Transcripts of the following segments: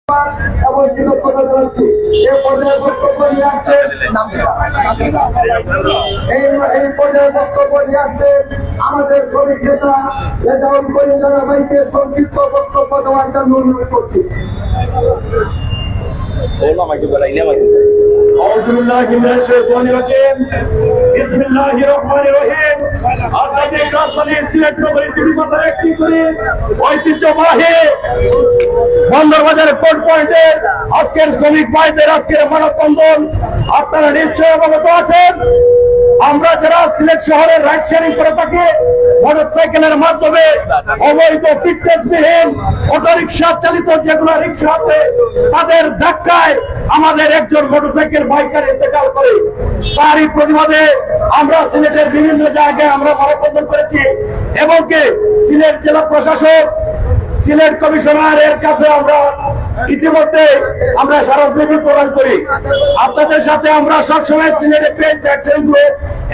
এবং কৃতজ্ঞতা জানাচ্ছি। এই পর্যায়ে বক্তব্য নিয়ে আসছেন এই পর্যায়ে বক্তব্য নিয়ে আসছেন আমাদের শ্রমিক নেতা রেজাউল করিম ভাইকে সংক্ষিপ্ত বক্তব্য দেওয়ার জন্য অনুরোধ করছি। বন্দরবাজারের কোর্ট পয়েন্টের আজকের শ্রমিক ভাইদের আজকের মানববন্ধন আপনারা নিশ্চয়ই অবগত আছেন। আমরা যারা সিলেট শহরের রাইড শেয়ারিং করে থাকি মোটরসাইকেলের মাধ্যমে অবৈধ ফিটনেসবিহীন অটোরিকশা চালিত যেগুলো রিক্সা আছে তাদের ধাক্কায় আমাদের একজন মোটরসাইকেল বাইকার ইন্তেকাল করে। তারই প্রতিবাদে আমরা সিলেটের বিভিন্ন জায়গায় আমরা মানববন্ধন করেছি এবং সিলেট জেলা প্রশাসক সিলেট কমিশনারের কাছে আমরা ইতিমধ্যে আমরা স্মারকলিপি প্রদান করি। আপনাদের সাথে আমরা সবসময় সিলেটের প্রেস গুলো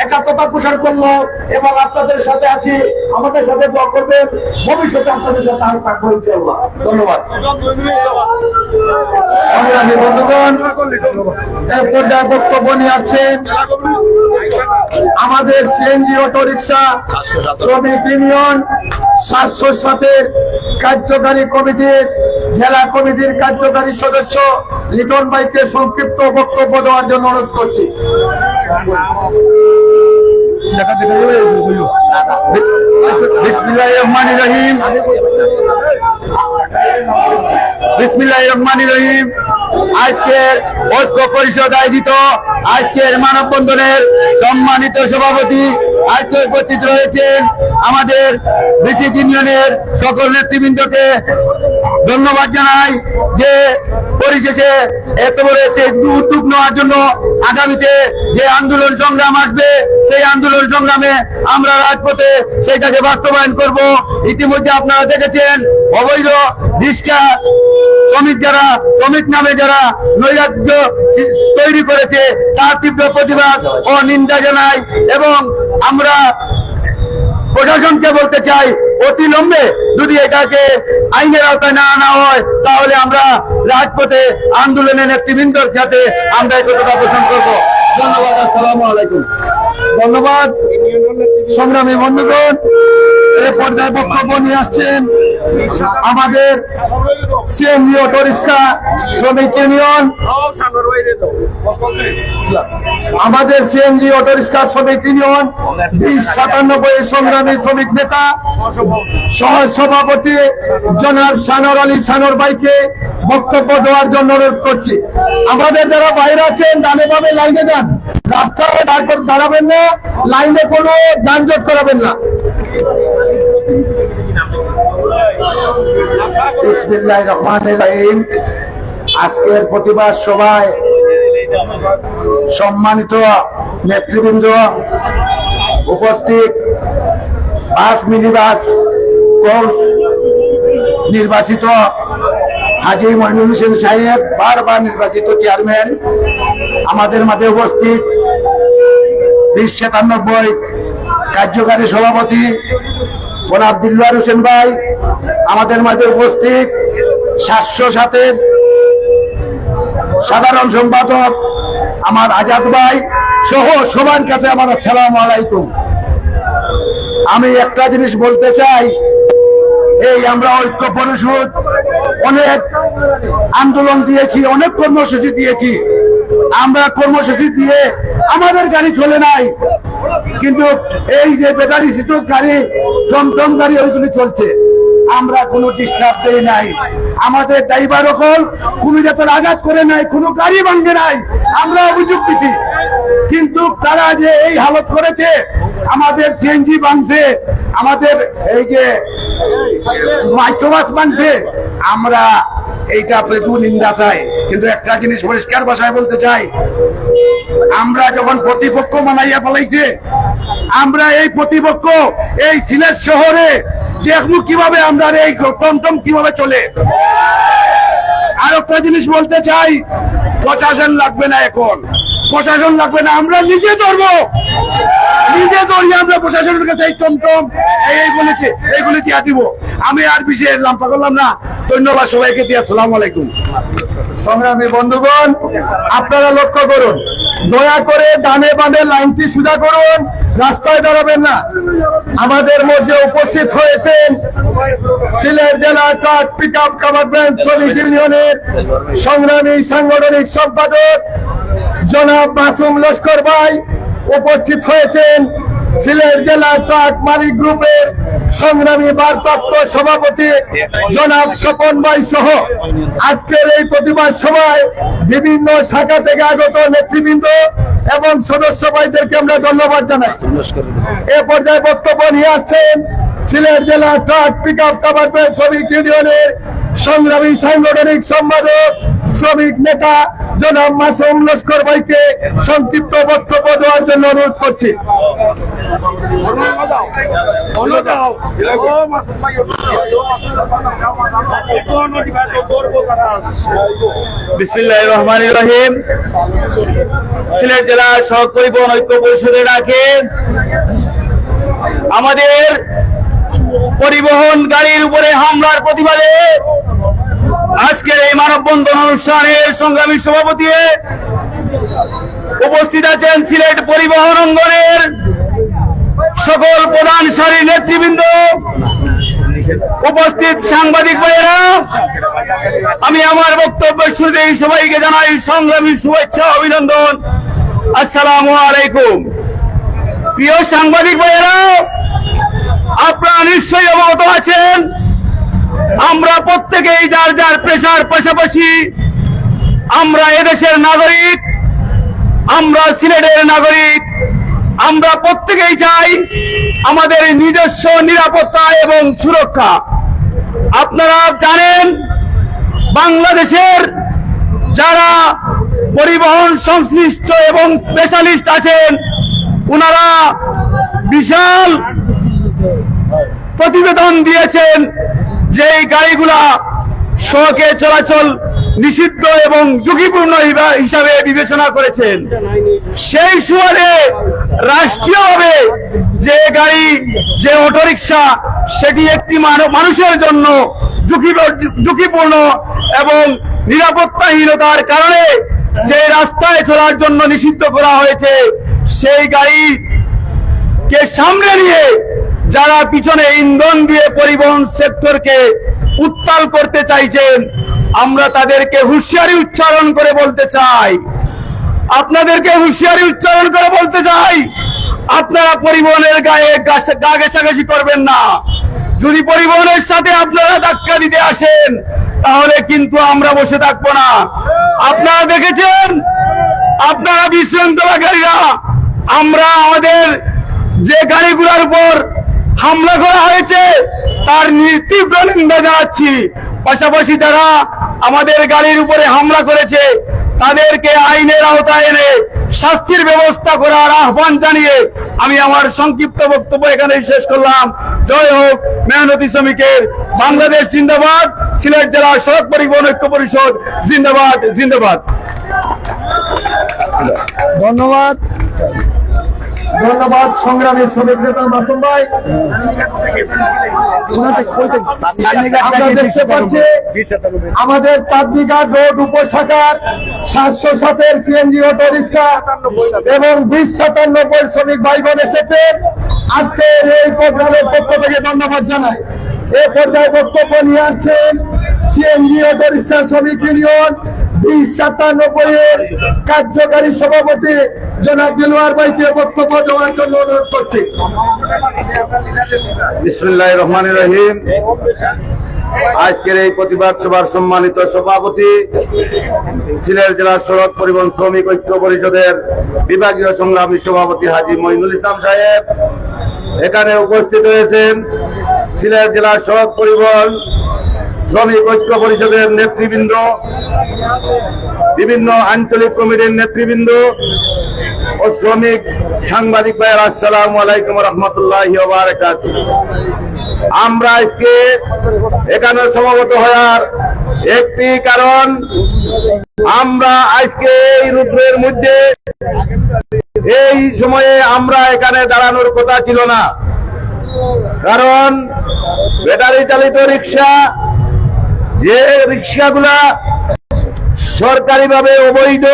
একাত্মতা প্রসার করলো এবং আপনাদের সাথে আছি, আমাদের সাথে দোয়া করবেন, ভবিষ্যতে আপনাদের সাথে আরো থাকবো ইনশাআল্লাহ। ধন্যবাদ। সংগ্রামী বন্ধুগণ, এই পর্যায়ে বক্তব্য নিয়ে আসছেন আমাদের সিএনজি অটো রিক্সা শ্রমিক ইউনিয়ন 707 কার্যকারী কমিটির জেলা কমিটির কার্যকারী সদস্য লিটন ভাইকে সংক্ষিপ্ত বক্তব্য দেওয়ার জন্য অনুরোধ করছি। বিসমিল্লাহির রহমানির রহিম। বিসমিল্লাহির রহমানির রহিম। আজকের ঐক্য পরিষদ আয়োজিত আজকের মানববন্ধনের সম্মানিত সভাপতি আজকে উপস্থিত রয়েছেন আমাদের ব্রিটিশ ইউনিয়নের সকল নেতৃবৃন্দকে ধন্যবাদ জানাই যে পরিশেষে এত বড় একটি উদ্যোগ নেওয়ার জন্য। আগামীতে যে আন্দোলন সংগ্রাম আসবে সেই আন্দোলন সংগ্রামে আমরা রাজপথে সেইটাকে বাস্তবায়ন করব। ইতিমধ্যে আপনারা দেখেছেন অবৈধ রিক্সা শ্রমিক নামে যারা নৈরাজ্য তৈরি করেছে তার তীব্র প্রতিবাদ ও নিন্দা জানাই এবং আমরা প্রশাসনকে বলতে চাই অতিলম্বে যদি এটাকে আইনের আওতায় না আনা হয় তাহলে আমরা রাজপথে আন্দোলনের নেতৃবৃন্দর সাথে আমরা একতা পোষণ করবো। ধন্যবাদ। আসসালামু আলাইকুম। ধন্যবাদ। সংগ্রামী বন্ধুগণ, এই পর্যায়ে বক্তব্য নিয়ে আসছেন আমাদের সিএনজি অটো রিক্সা শ্রমিক ইউনিয়ন আমাদের সিএনজি অটো রিক্সা শ্রমিক ইউনিয়ন 2097 সংগ্রামী শ্রমিক নেতা সহ সভাপতি জনাব শানোর আলী শানোর ভাইকে বক্তব্য দেওয়ার জন্য অনুরোধ করছি। আমাদের যারা বাইরে আছেন ডানে বামে লাইনে যান, রাস্তায় দাঁড়াবেন না, লাইনে কোনো যানজট করাবেন না। বিসমিল্লাহির রহমানির রহিম। আজকের প্রতিবাদ সভায় সম্মানিত নেতৃবৃন্দ উপস্থিত, বাস মিনিবাস নির্বাচিত হাজী মইনুল হোসেন সাহেব, বারবার নির্বাচিত চেয়ারম্যান আমাদের মাঝে উপস্থিত, 2097 কার্যকারী সভাপতি গোলাপ দিলওয়ার হোসেন ভাই আমাদের মাঝে উপস্থিত, 707 সাধারণ সম্পাদক আমার আজাদ ভাই সহ সবার কাছে আমার আসসালামু আলাইকুম। আমি একটা জিনিস বলতে চাই, এই আমরা ঐক্য পরিষদ অনেক আন্দোলন দিয়েছি, অনেক কর্মসূচি দিয়েছি। আমরা কর্মসূচি দিয়ে আমাদের গাড়ি চলে নাই, কিন্তু এই যে ব্যাটারি চালিত গাড়ি টমটম গাড়ি ওইগুলি চলছে, আমরা কোনো ডিস্টার্ব দেই নাই। আমাদের ড্রাইভার সকল কোনো যাতে আঘাত করে নাই, কোনো গাড়ি ভাঙে নাই, আমরা অভিযোগ দিচ্ছি। কিন্তু তারা যে এই হালত করেছে, আমাদের সিএনজি ভাঙছে, আমাদের এই যে মাইক্রোবাস ভাঙছে, আমরা এইটা পেটু নিন্দা চাই। কিন্তু একটা জিনিস পরিষ্কার ভাষায় বলতে চাই, আমরা যখন প্রতিপক্ষ মানাইয়া ফেলাইছে, আমরা এই প্রতিপক্ষ এই সিলেট শহরে দেখবো কিভাবে আমরা এই টমটম কিভাবে চলে। আর একটা জিনিস বলতে চাই, প্রশাসন লাগবে না, এখন প্রশাসন লাগবে না, আমরা নিজে ধরবো, নিজে ধরি আমরা প্রশাসনের কাছে এই টমটম এই বলেছে এইগুলি দিয়া দিব। আমি আর বিশেষ লাম্পা করলাম না। ধন্যবাদ সবাইকে দিয়ে। আসসালামু আলাইকুম। সংগ্রামী বন্ধুগণ, আপনারা লক্ষ্য করুন, দয়া করে ডানে বামে লাইনটি সোজা করুন, রাস্তায় দাঁড়াবেন না। আমাদের মধ্যে উপস্থিত হয়েছেন সিলেট জেলা truck pick up cover van শ্রমিক ইউনিয়নের সংগ্রামী সাংগঠনিক সম্পাদক জনাব মাসুম লস্কর ভাই, উপস্থিত হয়েছেন সিলেট জেলা ট্রাক মালিক গ্রুপের সংগ্রামী ভারপ্রাপ্ত সভাপতি জনাব স্বপন ভাই সহ আজকের এই প্রতিবাদ সভায় বিভিন্ন শাখা থেকে আগত নেতৃবৃন্দ এবং সদস্য ভাইদেরকে আমরা ধন্যবাদ জানাই। এ পর্যায়ে বক্তব্য নিয়ে আসছেন সিলেট জেলা truck pick up cover van শ্রমিক ইউনিয়নের সংগ্রামী সাংগঠনিক সম্পাদক শ্রমিক নেতা জনাব মাসুম লস্কর ভাইকে সংক্ষিপ্ত বক্তব্য দেওয়ার জন্য অনুরোধ করছি। বিসমিল্লাহির রহমানির রহিম। সিলেট জেলা সড়ক পরিবহন ঐক্য পরিষদের ডাকে আমাদের পরিবহন গাড়ির উপরে হামলার প্রতিবাদে আজকের এই মানববন্ধন অনুষ্ঠানের সংগ্রামী সভাপতি উপস্থিত আছেন সিলেট পরিবহন অঙ্গনের সকল প্রধান সারির নেতৃবৃন্দ, উপস্থিত সাংবাদিক ভাইয়েরা। আমি আমার বক্তব্য শুরুতেই সবাইকে জানাই সংগ্রামী শুভেচ্ছা অভিনন্দন। আসসালামু আলাইকুম। প্রিয় সাংবাদিক ভাইয়েরা, আপনারা নিশ্চয়ই অবগত আছেন আমরা প্রত্যেকেই যার যার পেশার পাশাপাশি আমরা এদেশের নাগরিক, আমরা সিলেটের নাগরিক। আমরা প্রত্যেকেই চাই আমাদের নিজস্ব নিরাপত্তা এবং সুরক্ষা। আপনারা জানেন বাংলাদেশের যারা পরিবহন সংশ্লিষ্ট এবং স্পেশালিস্ট আছেন ওনারা বিশাল প্রতিবেদন দিয়েছেন যে এই গাড়িগুলা সড়কে চলাচল নিষিদ্ধ এবং ঝুঁকিপূর্ণ হিসাবে বিবেচনা করেছেন। সেই সুবাদে রাষ্ট্রীয়ভাবে যে গাড়ি, যে অটোরিকশা, সেটি একটি মানুষের জন্য ঝুঁকিপূর্ণ এবং নিরাপত্তাহীনতার কারণে যে রাস্তায় চলার জন্য নিষিদ্ধ করা হয়েছে, সেই গাড়িকে সামনে নিয়ে যারা পিছনে ইন্ধন দিয়ে পরিবহন সেক্টরকে উত্তাল করতে চাইছেন, আমরা তাদেরকে হুঁশিয়ারি উচ্চারণ করে বলতে চাই, আপনাদেরকে হুঁশিয়ারি উচ্চারণ করে বলতে চাই, আপনারা পরিবহনের গায়ে গা ঘেঁষাঘেঁষি করবেন না। যদি পরিবহনের সাথে আপনারা ধাক্কা দিতে আসেন তাহলে কিন্তু আমরা বসে থাকবো না। আপনারা দেখেছেন, আপনারা বিশৃঙ্খলাকারীরা, আমরা আমাদের যে গাড়িগুলোর উপর হামলা করা হয়েছে তার তীব্র নিন্দা জানাচ্ছি। পাশাপাশি যারা আমাদের গাড়ির উপরে হামলা করেছে তাদেরকে আইনের আওতায় এনে শাস্তির ব্যবস্থা করার আহ্বান জানিয়ে আমি আমার সংক্ষিপ্ত বক্তব্য এখানেই শেষ করলাম। জয় হোক মেহনতি শ্রমিকের বাংলাদেশ জিন্দাবাদ। সিলেট জেলা সড়ক পরিবহন ঐক্য পরিষদ জিন্দাবাদ, জিন্দাবাদ। ধন্যবাদ, ধন্যবাদ সংগ্রামী শ্রমিক নেতা মাসুম ভাই। আমরা দেখতে পাচ্ছি আমাদের চাঁদনীঘাট রোড উপশাখার 707-এর সিএনজি অটো রিক্সা এবং 2097 শ্রমিক ভাই বোন এসেছেন। আজকের এই প্রোগ্রামের পক্ষ থেকে ধন্যবাদ জানাই। এ পর্যায়ে বক্তব্য নিয়ে আসছেন সিএনজি অটো রিক্সা শ্রমিক ইউনিয়ন 2097-এর কার্যকারী সভাপতি জনাব দিলওয়ার ভাইকে বক্তব্য দেওয়ার জন্য অনুরোধ করছি। বিসমিল্লাহির রহমানির রহিম। আজকের এই প্রতিবাদ সভার সম্মানিত সভাপতি সিলেট জেলা সড়ক পরিবহন শ্রমিক ঐক্য পরিষদের বিভাগীয় সংগ্রামী সভাপতি হাজী মঈনুল ইসলাম সাহেব, এখানে উপস্থিত হয়েছেন সিলেট জেলা সড়ক পরিবহন শ্রমিক ঐক্য পরিষদের নেতৃবৃন্দ, বিভিন্ন আঞ্চলিক কমিটির নেতৃবৃন্দ ও শ্রমিক সাংবাদিক ভাইয়েরা, আসসালামু আলাইকুম রহমতুল্লাহি ওয়া বারাকাতুহু। আমরা আজকে এখানে সমবেত হওয়ার একটি কারণ, আমরা আজকে এই রুদ্রের মধ্যে এই সময়ে আমরা এখানে দাঁড়ানোর কথা ছিল না, কারণ ব্যাটারি চালিত রিক্সা যে রিক্সাগুলা সরকারিভাবে অবৈধ,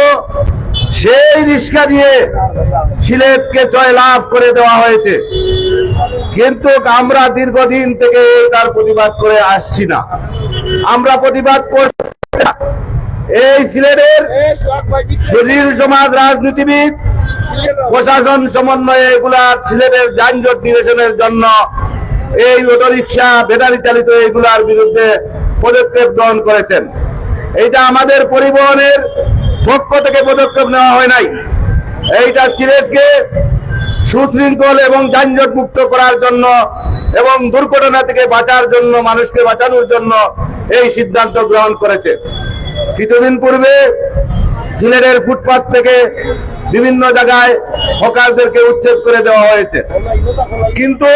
সেই রিক্সা দিয়ে সিলেটকে জয়লাভ করে দেওয়া হয়েছে। কিন্তু আমরা দীর্ঘদিন থেকে তার প্রতিবাদ করে আসছি না। আমরা প্রতিবাদ করছি না। এই সিলেটের সুধীর সমাজ, রাজনীতিবিদ, প্রশাসন সমন্বয়ে এগুলা সিলেটের যানজট নিরসনের জন্য এই অটোরিকশা, ব্যাটারি চালিত এগুলার বিরুদ্ধে পদক্ষেপ গ্রহণ করেছেন। এইটা আমাদের পরিবহনের পক্ষ থেকে পদক্ষেপ নেওয়া হয় নাই। এইটা সিলেটকে সুশৃঙ্খল এবং যানজট মুক্ত করার জন্য এবং দুর্ঘটনা থেকে বাঁচার জন্য, মানুষকে বাঁচানোর জন্য এই সিদ্ধান্ত গ্রহণ করেছে। কিছুদিন পূর্বে সিলেটের ফুটপাত থেকে বিভিন্ন জায়গায় হকারদেরকে উচ্ছেদ করে দেওয়া হয়েছে। কিন্তু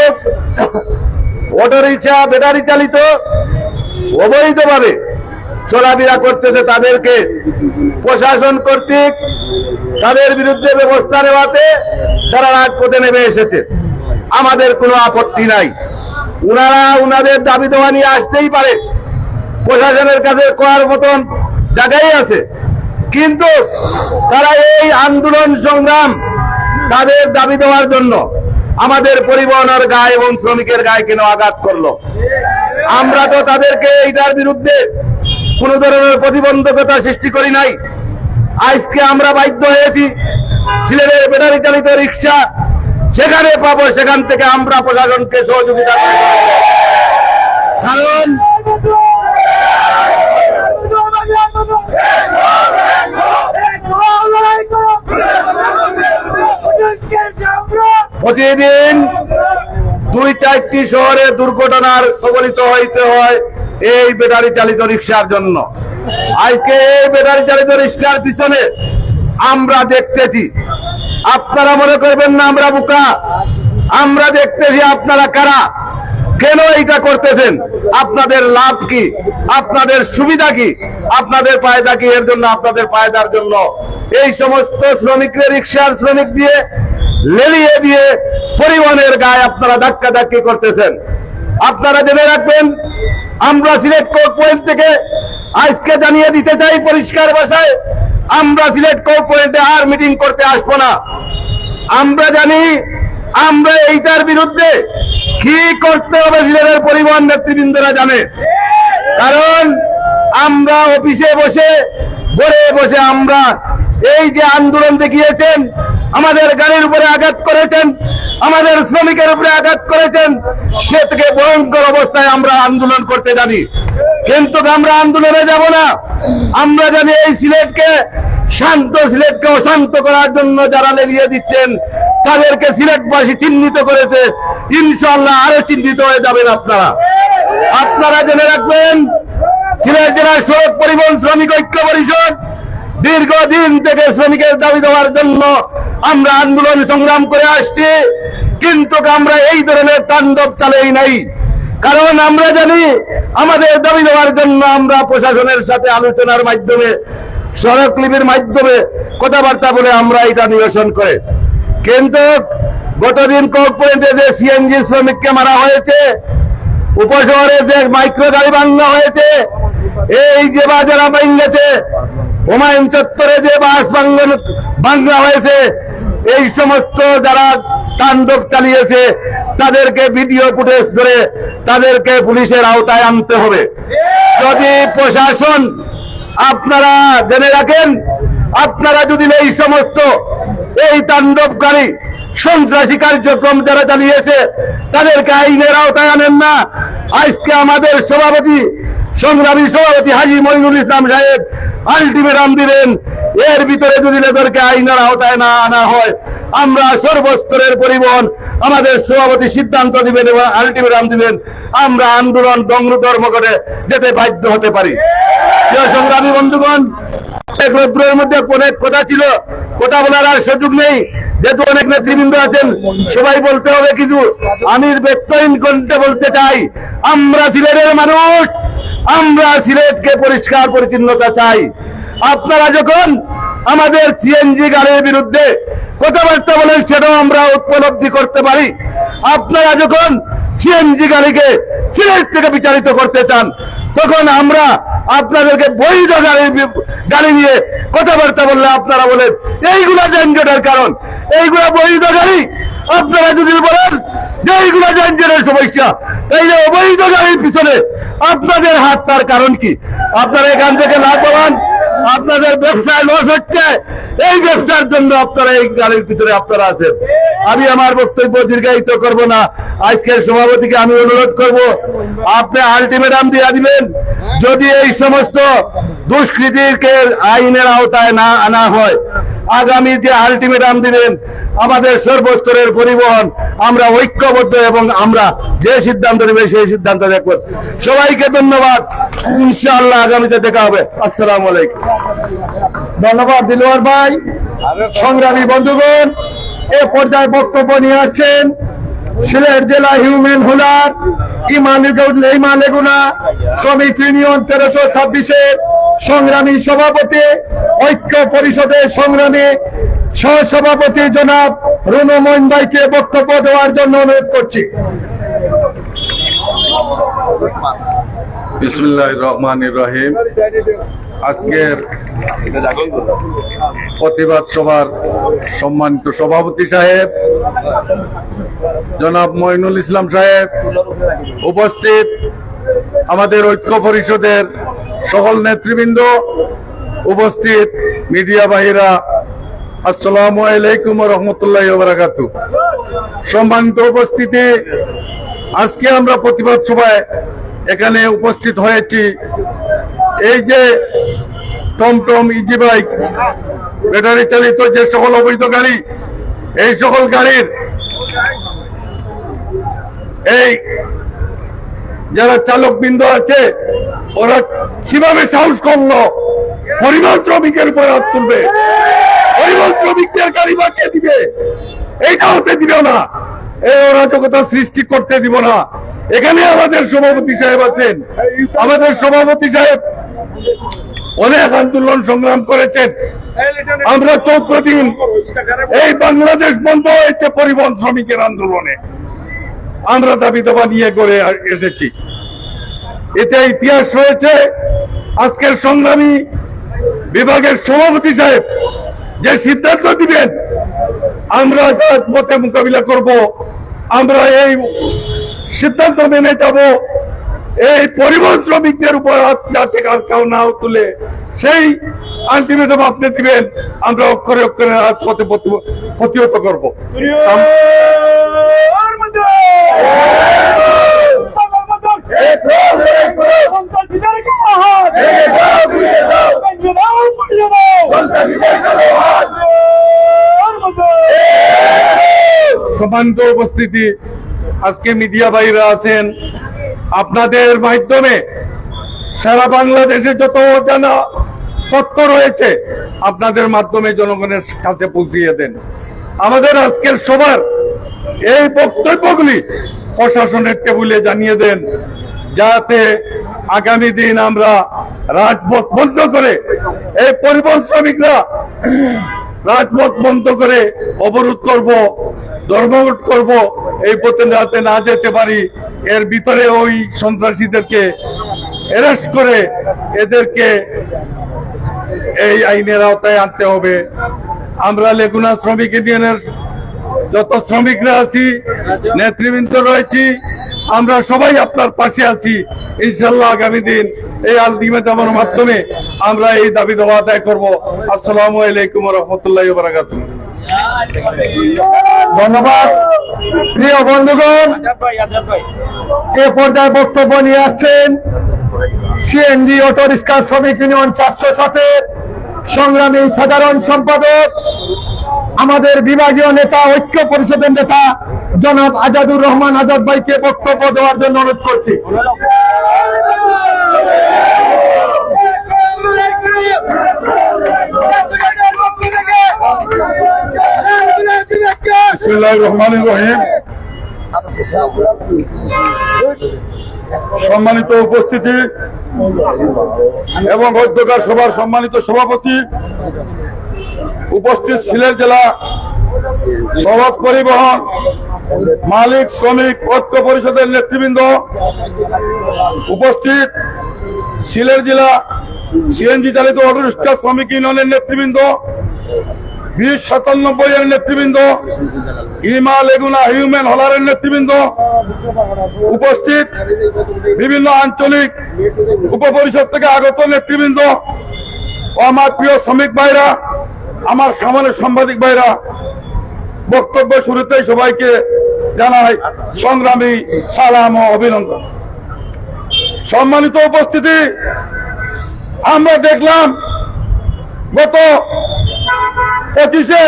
অটোরিকশা, ব্যাটারি চালিত অবৈধভাবে চলাফেরা করতেছে, তাদেরকে প্রশাসন কর্তৃক তাদের বিরুদ্ধে ব্যবস্থা নেওয়াতে তারা রাজপথে নেমে এসেছে। আমাদের কোনো আপত্তি নাই। উনারা উনাদের দাবি দেওয়া নিয়ে আসতেই পারে, প্রশাসনের কাছে করার মতন জায়গায় আছে। কিন্তু তারা এই আন্দোলন সংগ্রাম তাদের দাবি দেওয়ার জন্য আমাদের পরিবহনের গায়ে এবং শ্রমিকের গায়ে কেন আঘাত করলো? আমরা তো তাদেরকে এইটার বিরুদ্ধে কোন ধরনের প্রতিবন্ধকতা সৃষ্টি করি নাই। আজকে আমরা বাধ্য হয়েছি সিলেটের ব্যাটারি চালিত রিক্সা যেখানে পাবো সেখান থেকে আমরা প্রশাসনকে সহযোগিতা করি। কারণ প্রতিদিন 2-4টি শহরে দুর্ঘটনার কবলিত হইতে হয় এই ব্যাটারি চালিত রিক্সার জন্য। আজকে এই ব্যাটারি চালিত রিক্সার পিছনে আমরা দেখতেছি, আপনারা মনে করবেন না আমরা বোকা, আমরা দেখতেছি আপনারা কারা, কেন এইটা করতেছেন, আপনাদের লাভ কি, আপনাদের সুবিধা কি, আপনাদের ফায়দা কি? এর জন্য আপনাদের ফায়দার জন্য এই সমস্ত শ্রমিকদের রিক্সার শ্রমিক দিয়ে লেলিয়ে দিয়ে পরিবহনের গায়ে আপনারা ধাক্কা ধাক্কি করতেছেন। আপনারা জেনে রাখবেন, আমরা সিলেট কোর্ট পয়েন্ট থেকে আজকে জানিয়ে দিতে চাই পরিষ্কার ভাষায়, আমরা সিলেট কোর্ট পয়েন্টে আর মিটিং করতে আসবো না। আমরা জানি আমরা এইটার বিরুদ্ধে কি করতে হবে সিলেটের পরিবহন নেতৃবৃন্দরা জানে। কারণ আমরা অফিসে বসে ঘরে বসে আমরা এই যে আন্দোলন দেখিয়েছেন, আমাদের গাড়ির উপরে আঘাত করেছেন, আমাদের শ্রমিকের উপরে আঘাত করেছেন, সে থেকে ভয়ঙ্কর অবস্থায় আমরা আন্দোলন করতে জানি। কিন্তু আমরা আন্দোলনে যাব না। আমরা জানি এই সিলেটকে শান্ত, সিলেটকে অশান্ত করার জন্য যারা লেলিয়ে দিচ্ছেন তাদেরকে সিলেটবাসী চিহ্নিত করেছে। ইনশাআল্লাহ আরো চিহ্নিত হয়ে যাবেন আপনারা। আপনারা জেনে রাখবেন, সিলেট জেলার সড়ক পরিবহন শ্রমিক ঐক্য পরিষদ দীর্ঘদিন থেকে শ্রমিকের দাবি দেওয়ার জন্য আমরা আন্দোলন সংগ্রাম করে আসছি। কিন্তু আমরা এই ধরনের তাণ্ডব চালাই নাই। কারণ আমরা জানি আমাদের দাবি দেওয়ার জন্য আমরা প্রশাসনের সাথে আলোচনার মাধ্যমে, স্মারকলিপির মাধ্যমে কথাবার্তা বলে আমরা এটা নিরসন করে। কিন্তু গতদিন কোর্ট পয়েন্টে যে সিএনজি শ্রমিককে মারা হয়েছে, উপশহরে যে মাইক্রো গাড়ি ভাঙা হয়েছে, এই যে বাজারা ভাঙেছে, হুমায়ুন চত্বরে যে বাস ভাঙা হয়েছে, এই সমস্ত যারা তাণ্ডব চালিয়েছে তাদেরকে ভিডিও ফুটেজ ধরে তাদেরকে পুলিশের আওতায় আনতে হবে। যদি প্রশাসন, আপনারা জেনে রাখেন, আপনারা যদি এই সমস্ত এই তাণ্ডবকারী সন্ত্রাসী কার্যক্রম যারা চালিয়েছে তাদেরকে আইনের আওতায় আনেন না, আজকে আমাদের সভাপতি, সংগ্রামী সভাপতি হাজী মঈনুল ইসলাম সাহেব আলটিমেটাম দিবেন। এর ভিতরে যদি এদেরকে আইনের আওতায় না আনা হয়, আমরা সর্বস্তরের পরিবহন, আমাদের সভাপতি সিদ্ধান্ত দিবেন এবং আলটিমেটাম দিবেন, আমরা আন্দোলন ধর্মঘটে যেতে বাধ্য হতে পারি। সংগ্রামী বন্ধুগণ, এক রৌদ্রের মধ্যে অনেক কথা ছিল, কথা বলার আর সুযোগ নেই, যেহেতু অনেক নেতৃবৃন্দ আছেন, সবাই বলতে হবে কিছু। আমি ব্যক্তহীন কণ্ঠে বলতে চাই, আমরা সিলেটের মানুষ, আমরা সিলেটকে পরিষ্কার পরিচ্ছন্নতা চাই। আপনারা যখন আমাদের সিএনজি গাড়ির বিরুদ্ধে কথাবার্তা বলেন সেটাও আমরা উপলব্ধি করতে পারি। আপনারা যখন সিএনজি গাড়িকে সিলেট থেকে বিচারিত করতে চান, তখন আমরা আপনাদেরকে বৈধ গাড়ি নিয়ে কথাবার্তা বললে আপনারা বলেন এইগুলা যানজটের কারণ, এইগুলা বৈধ গাড়ি। আপনারা যদি বলেন যে এইগুলা যানজটের সমস্যা, তাইলে অবৈধ গাড়ির পিছনে আপনাদের হাত, তার কারণ কি? আপনারা এখান থেকে লাভবান, আপনাদের ব্যবসায় লস হচ্ছে, এই ব্যবসার জন্য আপনারা এই গাড়ির ভিতরে আপনারা আছেন। আমি আমার বক্তব্য দীর্ঘায়িত করব না। আজকের সভাপতিকে আমি অনুরোধ করব, আপনি আলটিমেটাম দিয়ে দিবেন, যদি এই সমস্ত দুষ্কৃতিকে আইনের আওতায় না আনা হয়, আগামী যে আলটিমেটাম দিবেন আমাদের সর্বস্তরের পরিবহন, আমরা ঐক্যবদ্ধ এবং আমরা যে সিদ্ধান্ত নেবে সেই সিদ্ধান্ত দেখব। সবাইকে ধন্যবাদ, ইনশাআল্লাহ আগামীতে দেখা হবে। আসসালামু আলাইকুম। ধন্যবাদ দিলওয়ার ভাই। সংগ্রামী বন্ধুগণ, এ পর্যায়ে বক্তব্য নিয়ে আসছেন সিলেট জেলা হিউম্যান হুলার ইমালেগুনা শ্রমিক ইউনিয়ন 1326-এর সংগ্রামী সভাপতি, ঐক্য পরিষদের সংগ্রামী সহসভাপতি জনাব রুনু মঈন ভাইকে বক্তব্য দেওয়ার জন্য অনুরোধ করছি। বিসমিল্লাহির রহমানির রহিম। আজকের প্রতিবাদ সভার সম্মানিত সভাপতি সাহেব জনাব মঈনুল ইসলাম সাহেব, উপস্থিত আমাদের ঐক্য পরিষদের সকল নেতৃবৃন্দ, উপস্থিত মিডিয়া ভাইরা, আসসালামু আলাইকুম ওয়া রাহমাতুল্লাহি ওয়া বারাকাতুহু। সম্মানিত উপস্থিতি, আজকে আমরা প্রতিবাদ সভায় এখানে উপস্থিত হয়েছি। এই যে টমটম, ইজি বাইক, ব্যাটারি চালিত যে সকল অবৈধ গাড়ি, এই সকল গাড়ির এই যারা চালক বৃন্দ আছে, ওরা কিভাবে সাহস করলো পরিবহন শ্রমিকের উপর হাত তুলবে? পরিবহন শ্রমিকদের গাড়ি বাঁচিয়ে দিবে, এইটা হতে দিবে না। এই অরাজকতা সৃষ্টি করতে দিব না। এখানে আমাদের সভাপতি সাহেব আছেন, আমাদের সভাপতি সাহেব অনেক আন্দোলন সংগ্রাম করেছেন। আমরা 14 দিন এই বাংলাদেশ বন্ধ হয়েছে পরিবহন শ্রমিকের আন্দোলনে, আমরা দাবি দাবা নিয়ে করে এসেছি। এতে ইতিহাস রয়েছে। আজকের সংগ্রামী বিভাগের সভাপতি সাহেব যে সিদ্ধান্ত দিবেন, আমরা তার মতে মোকাবিলা করব। আমরা এই সিদ্ধান্ত মেনে যাব। এই পরিবহন শ্রমিকদের উপর যাতে কেউ না তুলে, সেই আলটিমেটাম আপনি দিবেন, আমরা অক্ষরে অক্ষরে হাত পথে প্রতিহত করব। সম্মানিত উপস্থিতি, আজকে মিডিয়া ভাইরা আছেন, আপনাদের মাধ্যমে সারা বাংলাদেশে যত অজানা তথ্য রয়েছে আপনাদের মাধ্যমে জনগণের কাছে পৌঁছিয়ে দেন। আমাদের আজকের সবার এই বক্তব্যগুলি প্রশাসনের টেবিলে জানিয়ে দেন, যাতে আগামী দিন আমরা রাজপথ বন্ধ করে, এই পরিবহন শ্রমিকরা রাজপথ বন্ধ করে অবরোধ করব, ধর্মঘট করব, এই পথে যাতে না যেতে পারি। এর ভিতরে ওই সন্ত্রাসীদেরকে অ্যারেস্ট করে এদেরকে এই আইনের আওতায় আনতে হবে। আমরা লেগুনা শ্রমিক ইউনিয়নের যত শ্রমিকরা আছি, নেতৃবৃন্দ রয়েছি, আমরা সবাই আপনার পাশে আছি। ইনশাল্লাহ আগামী দিন এই আলটিমেটামের মাধ্যমে আমরা এই দাবি দাওয়া আদায় করব। আসসালামু আলাইকুম ওয়া রাহমাতুল্লাহি ওয়া বারাকাতুহু। ধন্যবাদ। প্রিয় বন্ধুগণ, এ পর্যায়ে বক্তব্য নিয়ে আসছেন সিএনজি অটো রিক্সা শ্রমিক ইউনিয়ন 407-এর সংগ্রামী সাধারণ সম্পাদক, আমাদের বিভাগীয় নেতা, ঐক্য পরিষদের নেতা জনাব আজাদুর রহমান আজাদ ভাইকে বক্তব্য দেওয়ার জন্য অনুরোধ করছি। বিসমিল্লাহির রহমানির রহিম। সম্মানিত উপস্থিতি এবং অধ্যকার সভার সম্মানিত সভাপতি, উপস্থিত সিলেট জেলা সড়ক পরিবহন মালিক শ্রমিক ঐক্য পরিষদের নেতৃবৃন্দ, উপস্থিত সিলেট জেলা সিএনজি চালিত অটো রিক্সা শ্রমিক ইউনিয়নের নেতৃবৃন্দ, 2097 এর নেতৃবৃন্দ, ইমা লেগুনা হিউম্যান হলারের নেতৃবৃন্দ, উপস্থিত বিভিন্ন আঞ্চলিক উপপরিষদ থেকে আগত নেতৃবৃন্দ ও আমার প্রিয় শ্রমিক ভাইরা, আমার সামনের সাংবাদিক ভাইরা, বক্তব্য শুরুতেই সবাইকে জানাই সংগ্রামী সালাম ও অভিনন্দন। সম্মানিত উপস্থিতি, আমরা দেখলাম গত 25শে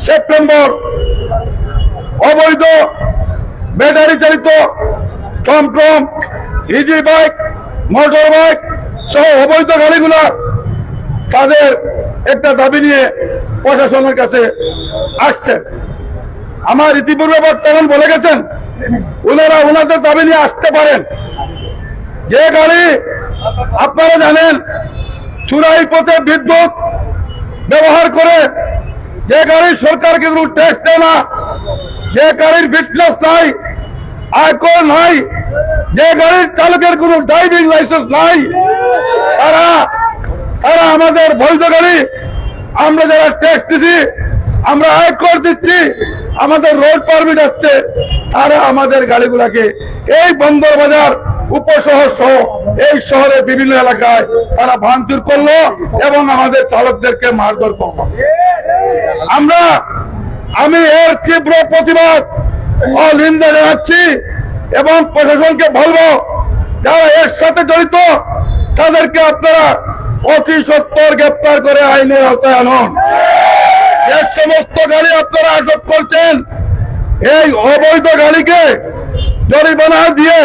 সেপ্টেম্বর অবৈধ ব্যাটারি চালিত টমটম, ইজি বাইক, মোটর বাইক সহ অবৈধ গাড়িগুলা তাদের একটা দাবি নিয়ে প্রশাসনের কাছে আসছে। আমার ইতিপূর্বে বক্তাগণ বলে গেছেন ওনারা ওনাদের দাবি নিয়ে আসতে পারেন। যে গাড়ি আপনারা জানেন চুরাই পথে বিদ্যুৎ ব্যবহার করে, যে গাড়ি সরকারকে কোনো ট্যাক্স দেয় না, যে গাড়ির ফিটনেস নাই, আয়কর নাই, যে গাড়ির চালকের কোনো ড্রাইভিং লাইসেন্স নাই, তারা আমাদের বৈধ গাড়ি, আমরা যারা ট্যাক্স দিচ্ছি, আমরা আয়কর দিচ্ছি, আমাদের রোড পারমিট আসছে, তারা আমাদের গাড়িগুলাকে এই বন্দর বাজার উপশহর সহ এই শহরের বিভিন্ন এলাকায় তারা ভাঙচুর করলো এবং আমাদের চালকদেরকে মারধর করলো। আমি এর তীব্র প্রতিবাদ ও নিন্দা জানাচ্ছি এবং প্রশাসনকে বলবো যারা এর সাথে জড়িত তাদেরকে আপনারা অতি সত্বর গ্রেপ্তার করে আইনের আওতায় আনুন। যে সমস্ত গাড়ি আপনারা আটক করছেন এই অবৈধ গাড়িকে জরিমানা দিয়ে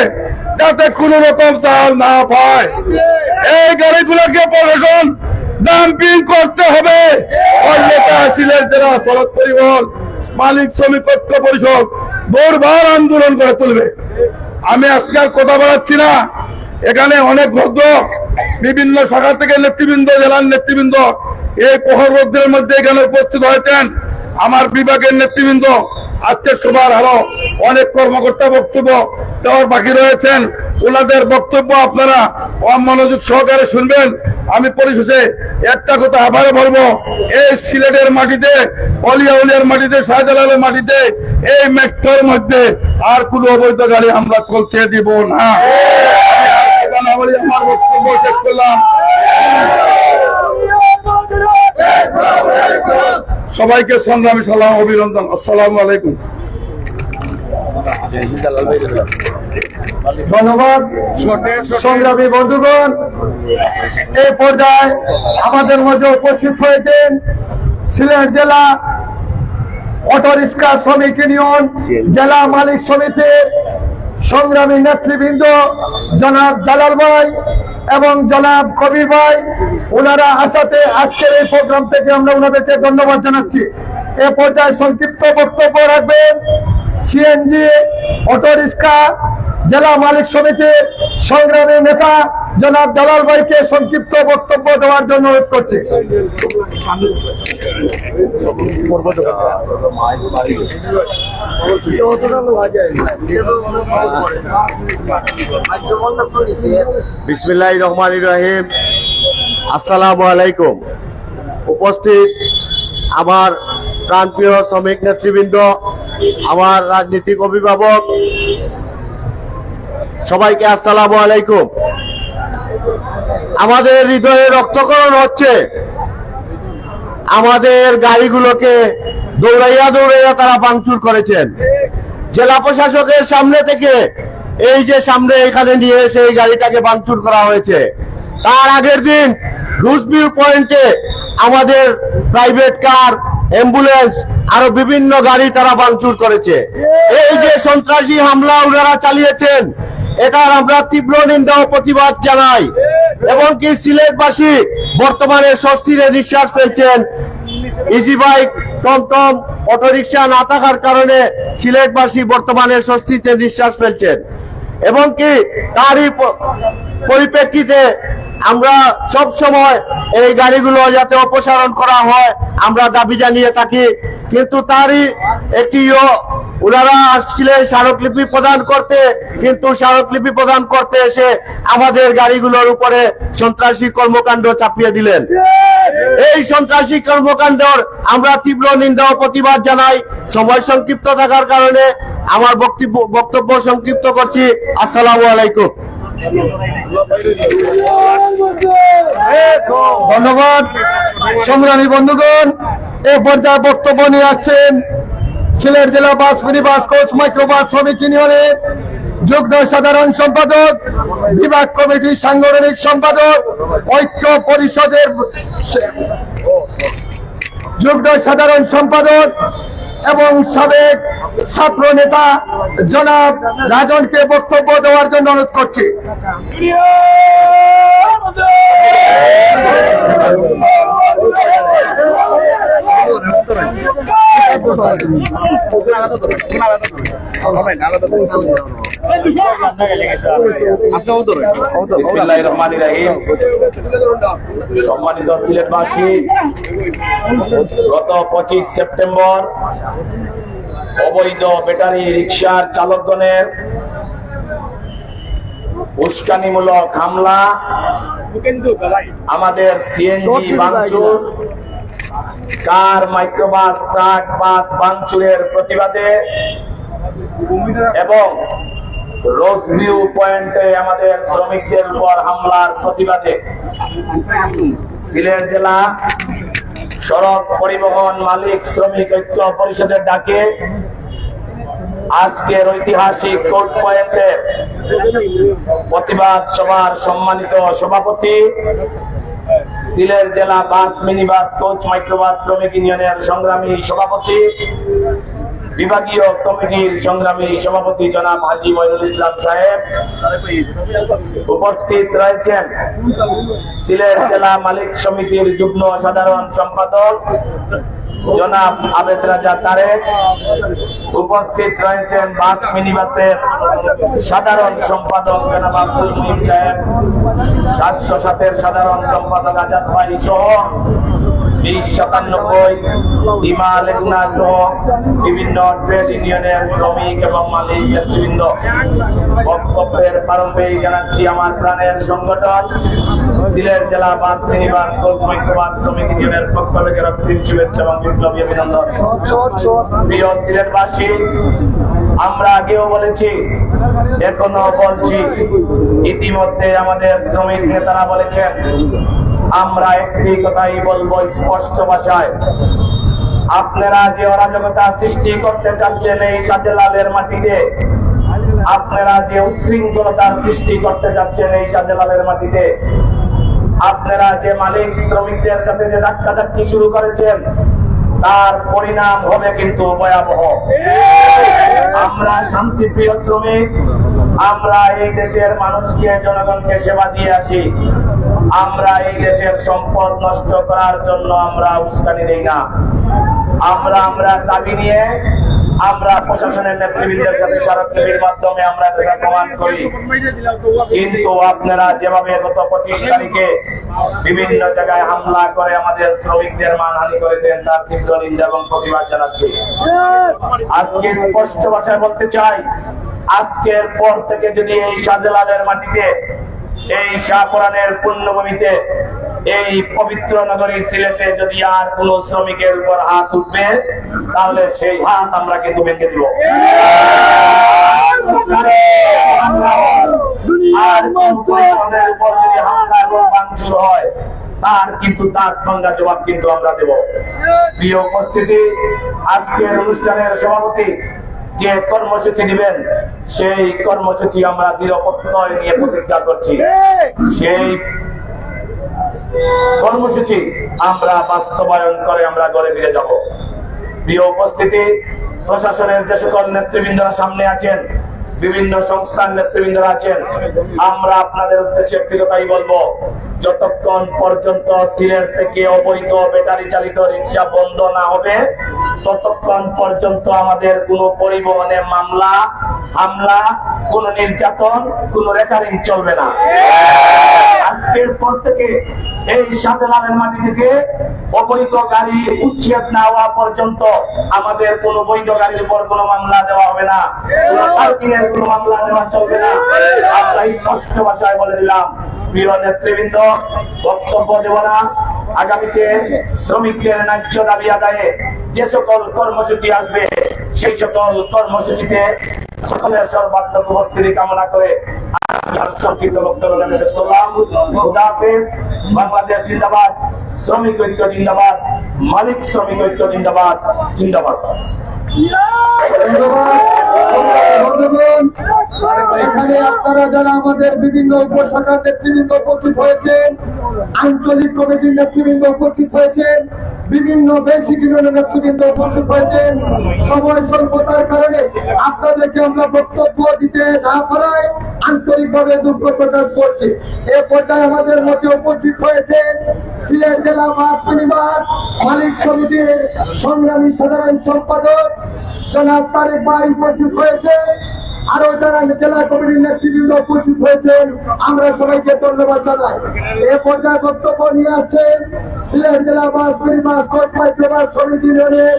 যাতে কোন রকম চাল না পায়, এই গাড়িগুলোকে প্রশাসন ডাম্পিং করতে হবে। অন্যথা সিলেট জেলা সড়ক পরিবহন মালিক শ্রমিক ঐক্য পরিষদ দুর্বার আন্দোলন করে তুলবে। আমি আজকে আর কথা বলাচ্ছি না, এখানে অনেক ভদ্র বিভিন্ন শাখা থেকে নেতৃবৃন্দ, জেলার নেতৃবৃন্দ এই প্রহর রোদ্রের মধ্যে এখানে উপস্থিত হয়েছেন। আমার বিভাগের নেতৃবৃন্দ, আজকে সবার আরো অনেক কর্মকর্তা বক্তব্য দেওয়ার বাকি রয়েছেন, ওনাদের বক্তব্য আপনারা মনোযোগ সহকারে শুনবেন। আমি পরিশেষে একটা কথা আবারও বলবো, এই সিলেটের মাটিতে, অলিয়াউলিয়ার মাটিতে, শাহজালালের মাটিতে, এই মেট্রোর মধ্যে আর কোনো অবৈধ গাড়ি আমরা চলতে দিব না। আমার বক্তব্য শেষ করলাম। সবাইকে সংগ্রামী সালাম অভিনন্দন। আসসালামু আলাইকুম। ধন্যবাদ সংগ্রামী বন্ধুগণ। এই পর্যায়ে আমাদের মধ্যে উপস্থিত হয়েছেন সিলেট জেলা অটো রিক্সা শ্রমিক ইউনিয়ন জেলা মালিক সমিতির সংগ্রামী নেতৃবৃন্দ জনাব জালাল ভাই এবং জনাব কবির ভাই। ওনারা আসাতে আজকের এই প্রোগ্রাম থেকে আমরা ওনাদেরকে ধন্যবাদ জানাচ্ছি। এ পর্যায়ে সংক্ষিপ্ত বক্তব্য রাখবেন সিএনজি অটো রিক্সা জেলা মালিক সমিতির সংগ্রামী নেতা জনাব জালাল ভাইকে সংক্ষিপ্ত বক্তব্য দেওয়ার জন্য অনুরোধ করছি। বিসমিল্লাহির রহমানির রহিম। আসসালামু আলাইকুম। উপস্থিত আমার প্রাণপ্রিয় শ্রমিক নেতৃবৃন্দ, আমার রাজনৈতিক অভিভাবক, সবাইকে আসসালামু আলাইকুম। আমাদের হৃদয়ে রক্তকরণ হচ্ছে, আমাদের গাড়িগুলোকে দৌড়াইয়া দৌড়াইয়া তারা ভাঙচুর করেছেন। জেলা প্রশাসকের সামনে থেকে এই যে সামনে এখানে নিয়ে এসে এই গাড়িটাকে ভাঙচুর করা হয়েছে। তার আগের দিন রুজভিউ পয়েন্টে আমাদের প্রাইভেট কার, অ্যাম্বুলেন্স, আরো বিভিন্ন গাড়ি তারা ভাঙচুর করেছে। এই যে সন্ত্রাসী হামলা ওনারা চালিয়েছেন, এটার আমরা তীব্র নিন্দা ও প্রতিবাদ জানাই। এবং কি সিলেটবাসী বর্তমানে স্বস্তির নিঃশ্বাস ফেলছেন। ইজি বাইক, টমটম, অটোরিকশা না থাকার কারণে সিলেটবাসী বর্তমানে স্বস্তিতে নিঃশ্বাস ফেলছেন। এবং কি তারই পরিপ্রেক্ষিতে আমরা সব সময় এই গাড়িগুলো যাতে অপসারণ করা হয় আমরা দাবি জানিয়ে থাকি। কিন্তু তারই একটি ওনারা আসছিলেন স্মারকলিপি প্রদান করতে, কিন্তু স্মারকলিপি প্রদান করতে এসে আমাদের গাড়িগুলোর উপরে সন্ত্রাসী কর্মকাণ্ড চাপিয়ে দিলেন। এই সন্ত্রাসী কর্মকাণ্ডের আমরা তীব্র নিন্দা ও প্রতিবাদ জানাই। সময় সংক্ষিপ্ত থাকার কারণে আমার বক্তব্য সংক্ষিপ্ত করছি। আসসালামু আলাইকুম। ধন্যবাদ। সংগ্রামী বন্ধুগণ, এ পর্যায়ে বক্তব্য নিয়ে আসছেন সিলেট জেলা বাস মিনিবাস কোচ মাইক্রোবাস শ্রমিক ইউনিয়নের যুগ্ম সাধারণ সম্পাদক, বিভাগ কমিটির সাংগঠনিক সম্পাদক, ঐক্য পরিষদের যুগ্ম সাধারণ সম্পাদক এবং সাবেক ছাত্র নেতা জনাব রাজনকে বক্তব্য দেওয়ার জন্য অনুরোধ করছি। বিসমিল্লাহির রহমানির রহিম। সম্মানিত সিলেটবাসী, গত 25 সেপ্টেম্বর অবৈধ ব্যাটারি রিকশার চালকগণের উস্কানিমূলক হামলা, আমাদের সিএনজি ভাঙচুর, কার, মাইক্রোবাস, ট্রাক, বাস ভাঙচুরের প্রতিবাদে এবং রোজ ভিউ পয়েন্টে আমাদের শ্রমিকদের উপর হামলার প্রতিবাদে সিলেট জেলা সড়ক পরিবহন মালিক শ্রমিক ঐক্য পরিষদের ডাকে আজকের ঐতিহাসিক কোর্ট পয়েন্টের প্রতিবাদ সভার সম্মানিত সভাপতি, সিলেট জেলা বাস মিনিবাস কোচ মাইক্রোবাস শ্রমিক ইউনিয়নের সংগ্রামী সভাপতি, বিভাগীয় কমিটির সংগ্রামী সভাপতি জনাব হাজী মঈনুল ইসলাম সাহেব, উপস্থিত রয়েছেন সিলেট জেলা মালিক সমিতির যুগ্ম সাধারণ সম্পাদক জনাব আবেদ রাজা তারেক, উপস্থিত রয়েছেন বাস মিনিবাসের সাধারণ সম্পাদক জনাব আব্দুল মুহিব সাহেব, 707-এর সাধারণ সম্পাদক আজাদ ভাই সহ 2097 ডিমা লেগুনা সহ বিভিন্ন ট্রেড ইউনিয়নের শ্রমিক এবং মালিক নেতৃবৃন্দ। বক্তব্যের প্রারম্ভেই জানাচ্ছি আমার প্রাণের সংগঠন সিলেট জেলা বাস মিনিবাস কোচ মাইক্রোবাস শ্রমিক ইউনিয়নের পক্ষ থেকে রক্তিম শুভেচ্ছা এবং বিপ্লবী অভিনন্দন। প্রিয় সিলেটবাসী, আমরা আগেও বলেছি, এখনো বলছি, ইতিমধ্যে আমাদের শ্রমিক নেতারা বলেছেন, আমরা একটি কথাই বলবো স্পষ্ট ভাষায়, আপনারা যে অরাজকতা সৃষ্টি করতে চাচ্ছেন এই শাহজালালের মাটিতে, আপনারা যে উশৃঙ্খলতার সৃষ্টি করতে চাচ্ছেন এই শাহজালালের মাটিতে, আপনারা যে মালিক শ্রমিকদের সাথে যে ধাক্কাধাক্কি শুরু করেছেন, তার পরিণাম হবে কিন্তু ভয়াবহ। আমরা শান্তিপ্রিয় শ্রমিক, আমরা এই দেশের মানুষকে, জনগণকে সেবা দিয়ে আসি। আমরা এই দেশের সম্পদ নষ্ট করার জন্য আমরা উস্কানি দেই না। আমরা দাবি নিয়ে আমরা প্রশাসনের নেতৃবৃন্দের সাথে স্মারকলিপির মাধ্যমে আমরা এটা প্রমাণ করি। কিন্তু আপনারা যেভাবে গত 25 তারিখে বিভিন্ন জায়গায় হামলা করে আমাদের শ্রমিকদের মানহানি করেছেন, তার তীব্র নিন্দা এবং প্রতিবাদ জানাচ্ছি। আজকে স্পষ্ট ভাষায় বলতে চাই, আজকের পর থেকে যদি এই শাহজালালের মাটিতে, এই শাহপুরানের পুণ্যভূমিতে, এই পবিত্র নগরী সিলেটে যদি আর কোন শ্রমিকের উপর হাত উঠবে, তাহলে সেই হাত আমরা কিন্তু ভেঙে দিব। আর পরিবহনের উপর যদি হামলা এবং ভাঙচুর হয়, তার কিন্তু তার ভাঙা জবাব কিন্তু আমরা দেব। প্রিয় উপস্থিতি, আজকের অনুষ্ঠানের সভাপতি যে কর্মসূচি দিবেন, সেই কর্মসূচি আমরা দৃঢ় প্রত্যয় নিয়ে প্রতিজ্ঞা করছি। সেই কর্মসূচি আমরা বাস্তবায়ন করে আমরা ঘরে ফিরে যাব। প্রিয় উপস্থিতি, প্রশাসনের যে সকল নেতৃবৃন্দরা সামনে আছেন, বিভিন্ন সংস্থার নেতৃবৃন্দরা আছেন, আমরা আপনাদের উদ্দেশ্যে একটি কথাই বলবো, যতক্ষণ পর্যন্ত সিলেট থেকে অবৈধ ব্যাটারি চালিত রিক্সা বন্ধ না হবে, ততক্ষণ পর্যন্ত আমাদের কোনো পরিবহনে মামলা, হামলা, কোনো নির্যাতন, কোনো রেকারিং চলবে না। আজকের পর থেকে এই সাতেলালের মাটি থেকে অবৈধ গাড়ি উচ্ছেদ না হওয়া পর্যন্ত আমাদের কোনো বৈধ গাড়ির উপর কোনো মামলা দেওয়া হবে না, কোনো পার্কিং এর কোনো মামলা দেওয়া চলবে না। আমরা স্পষ্ট ভাষায় বলে দিলাম, প্রিয় নেতৃবৃন্দ, বক্তব্য দেব না। আগামীতে শ্রমিকদের ন্যায্য দাবি আদায়ে যে সকল কর্মসূচি আসবে সেই সকল কর্মসূচিতে সকলের সর্বাত্মক উপস্থিতি কামনা করে সংক্ষিপ্ত বক্তব্য শেষ করলাম। খুদা হাফেজ। বাংলাদেশ জিন্দাবাদ, শ্রমিক ঐক্য জিন্দাবাদ, মালিক শ্রমিক ঐক্য জিন্দাবাদ, জিন্দাবাদ। বন্ধুগণ, এখানে আপনারা যারা আমাদের বিভিন্ন উপশাখার নেতৃবৃন্দ উপস্থিত হয়েছেন, আঞ্চলিক কমিটির নেতৃবৃন্দ উপস্থিত হয়েছেন, বিভিন্ন বেসিক ইউনিয়নের নেতৃবৃন্দ উপস্থিত হয়েছেন, সময় স্বল্পতার কারণে আপনাদেরকে আমরা বক্তব্য দিতে না পারায় আন্তরিকভাবে দুঃখ প্রকাশ করছি। এ পর্যায়ে আমাদের মধ্যে উপস্থিত হয়েছেন সিলেট জেলা বাস মিনিবাস মালিক সমিতির সংগ্রামী সাধারণ সম্পাদক জনাব তারেক ভাই উপস্থিত হয়েছে, আরো যারা জেলা কমিটির নেতৃবৃন্দ উপস্থিত হয়েছেন, আমরা সবাইকে ধন্যবাদ জানাই। এ পর্যায়ে বক্তব্য নিয়ে আসছেন সিলেট জেলা বাস মিনিবাস কর্তৃপক্ষ সমিতি ইউনিয়নের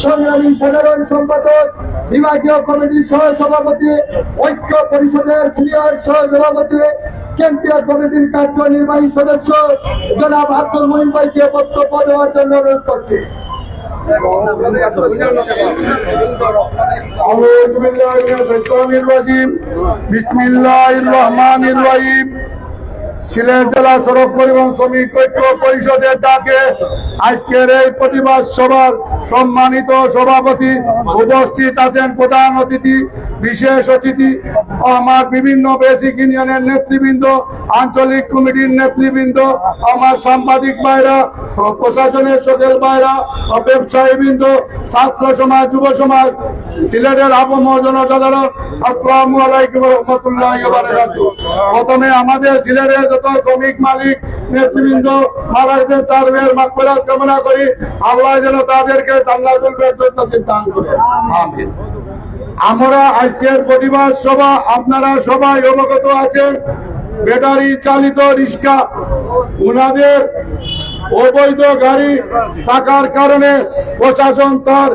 সংগ্রামী সাধারণ সম্পাদক, বিভাগীয় কমিটির সহ সভাপতি, ঐক্য পরিষদের সিনিয়র সহ সভাপতি, কেন্দ্রীয় কমিটির কার্যনির্বাহী সদস্য জনাব আব্দুল মঈন ভাইকে বক্তব্য দেওয়ার জন্য অনুরোধ করছি। বিসমিল্লাহির রহমানির রহিম। সিলেট জেলা সড়ক পরিবহন শ্রমিক ঐক্য পরিষদের ডাকে আজকের এই প্রতিবাদ সভার সম্মানিত সভাপতি, উপস্থিত আছেন প্রধান অতিথি, বিশেষ অতিথি, আমার বিভিন্ন বেসিক ইউনিয়নের নেতৃবৃন্দ, আঞ্চলিক কমিটির নেতৃবৃন্দ, আমার সাংবাদিক ভাইরা, প্রশাসনের সকল ভাইরা, ব্যবসায়ীবৃন্দ, ছাত্র সমাজ, যুব সমাজ, সিলেটের আবম জনসাধারণ, আসসালামু আলাইকুম রহমতুল্লাহি ওয়া বারাকাতুহু। প্রথমে আমাদের সিলেটের যত শ্রমিক মালিক নেতৃবৃন্দ মারা গেছেন তাদের মাগফিরাত কামনা করি, আল্লাহ যেন তাদেরকে জান্নাতুল ফেরদৌস নসিব দান করেন, আমিন। আমরা আজকের প্রতিবাদ সভা আপনারা সবাই অবগত আছেন, ব্যাটারি চালিত রিক্সা উনাদের অবৈধ গাড়ি থাকার কারণে প্রশাসন তার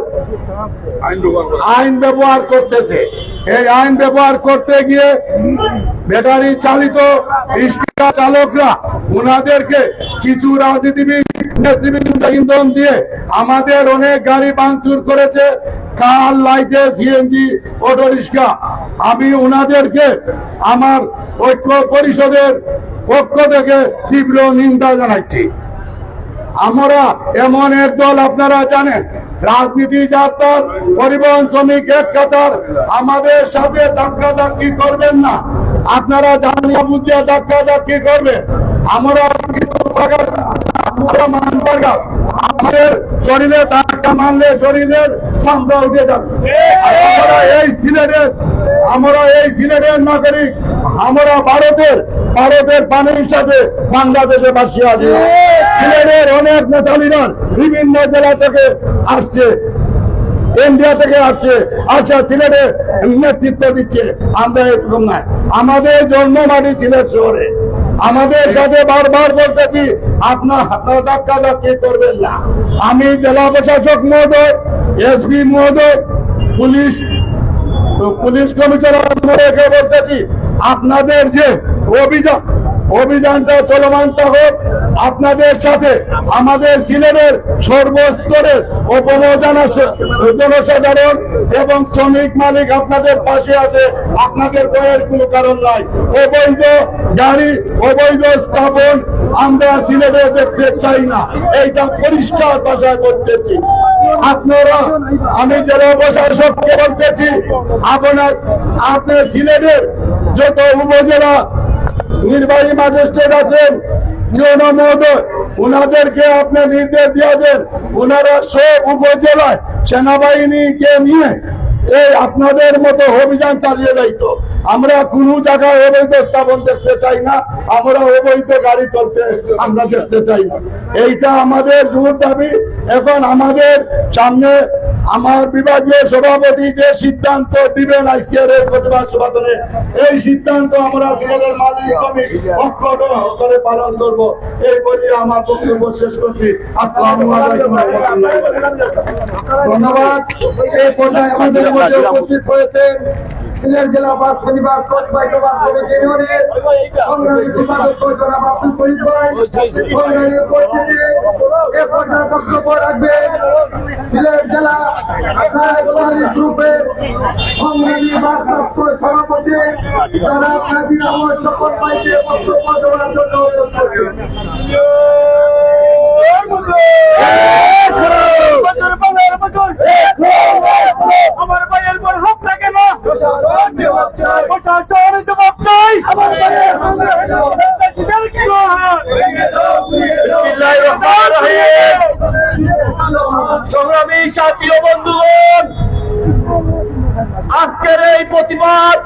আইন ব্যবহার করতেছে। এই আইন ব্যবহার করতে গিয়ে ব্যাটারি চালিত রিক্সা চালকরা উনাদেরকে কিছু রাজনীতিবিদ নেতৃবৃন্দ ইন্ধন দিয়ে আমাদের অনেক গাড়ি ভাঙচুর করেছে, কার লাইটে সিএনজি অটো রিক্সা। আমি উনাদেরকে আমার ঐক্য পরিষদের পক্ষ থেকে তীব্র নিন্দা জানাচ্ছি। আমরা এমন এক দল, আপনারা জানেন, রাজনীতি যাত্রার পরিবহন শ্রমিক এক কাতার, আমাদের সাথে ধাক্কাধাক্কি করবেন না। আপনারা জানিয়ে বুঝিয়ে ধাক্কাধাক্কি করবেন, আমরা আমাদের শরীরে ধাক্কা মারলে শরীরের চামড়া উঠে যাবে। আমরা এই সিলেটের নাগরিক, আমরা ভারতের পানির সাথে বাংলাদেশে ভাসিয়ে আছি। সিলেটের অনেক নেতালীরা বিভিন্ন জেলা থেকে আসছে, ইন্ডিয়া থেকে আসছে, আচ্ছা সিলেটে নেতৃত্ব দিচ্ছে। আমরা এরকম নাই, আমাদের জন্মমাটি সিলেট শহরে। আমাদের সাথে বারবার বলতেছি আপনারা ধাক্কাধাক্কি করবেন না। আমি জেলা প্রশাসক মহোদয়, এসপি মহোদয়, পুলিশ কমিশনার মহোদয়কে বলতেছি, আপনাদের যে অভিযানটা চলমান থাকুক। আপনাদের সাথে আমাদের সিলেটের সর্বস্তরের জনসাধারণ এবং শ্রমিক মালিক আপনাদের পাশে আছে, আপনাদের ভয়ের কোনো কারণ নাই। অবৈধ গাড়ি, অবৈধ স্থাপন আমরা সিলেটে দেখতে চাই না, এইটা পরিষ্কার ভাষায় বলতেছি। আপনারা, আমি জেলা প্রশাসককে বলতেছি, আপনার সিলেটের যত উপজেলা নির্বাহী ম্যাজিস্ট্রেট আছেন, জিওনো মহোদয়, উনাদেরকে আপনি নির্দেশ দিয়ে দেন, উনারা সব উপজেলায় সেনাবাহিনীকে নিয়ে এই আপনাদের মতো অভিযান চালিয়ে যাইতো। আমরা কোন জায়গায় অবৈধ স্থাপন দেখতে চাই না, আমরা অবৈধ গাড়ি চলতে আমরা দেখতে চাই না। এইটা আমাদের জোর দাবি। এখন আমাদের সামনে আমার বিভাগীয় সভাপতি যে সিদ্ধান্ত দিবেন আজকের এই প্রতিবাদ সমাবেশনে, এই সিদ্ধান্ত আমরা সিলেটের মালিক কমিটি অক্ষত করে পালন করব, এই বলে আমার বক্তব্য শেষ করছি। আসসালামু আলাইকুম ওয়া রাহমাতুল্লাহি ওয়া বারাকাতুহু। ধন্যবাদ। এই পর্যায়ে আমাদের মধ্যে উপস্থিত হয়েছেন সিলেট জেলা বাস পরিবার কর্তৃপক্ষ বাস কমিটি ইউনিয়নের সংগ্রামী সম্পাদক জনাব আব্দুল শহীদ ভাই, সংগ্রামী উপস্থিতি এই পর্যায়ে বক্তব্য রাখবেন সিলেট জেলা গ্রুপের সংগ্রামী ভারপ্রাপ্ত সভাপতি জনাব নাজির আহমদ শকত ভাইকে বক্তব্য দেওয়ার জন্য অনুরোধ করছি। আমার ভাইয়ের পর হক থাকে না, প্রশাসন জবাব চাই। আমার ভাইয়ের সংগ্রামী সাথী ও বন্ধুগণ, আজকের এই প্রতিবাদ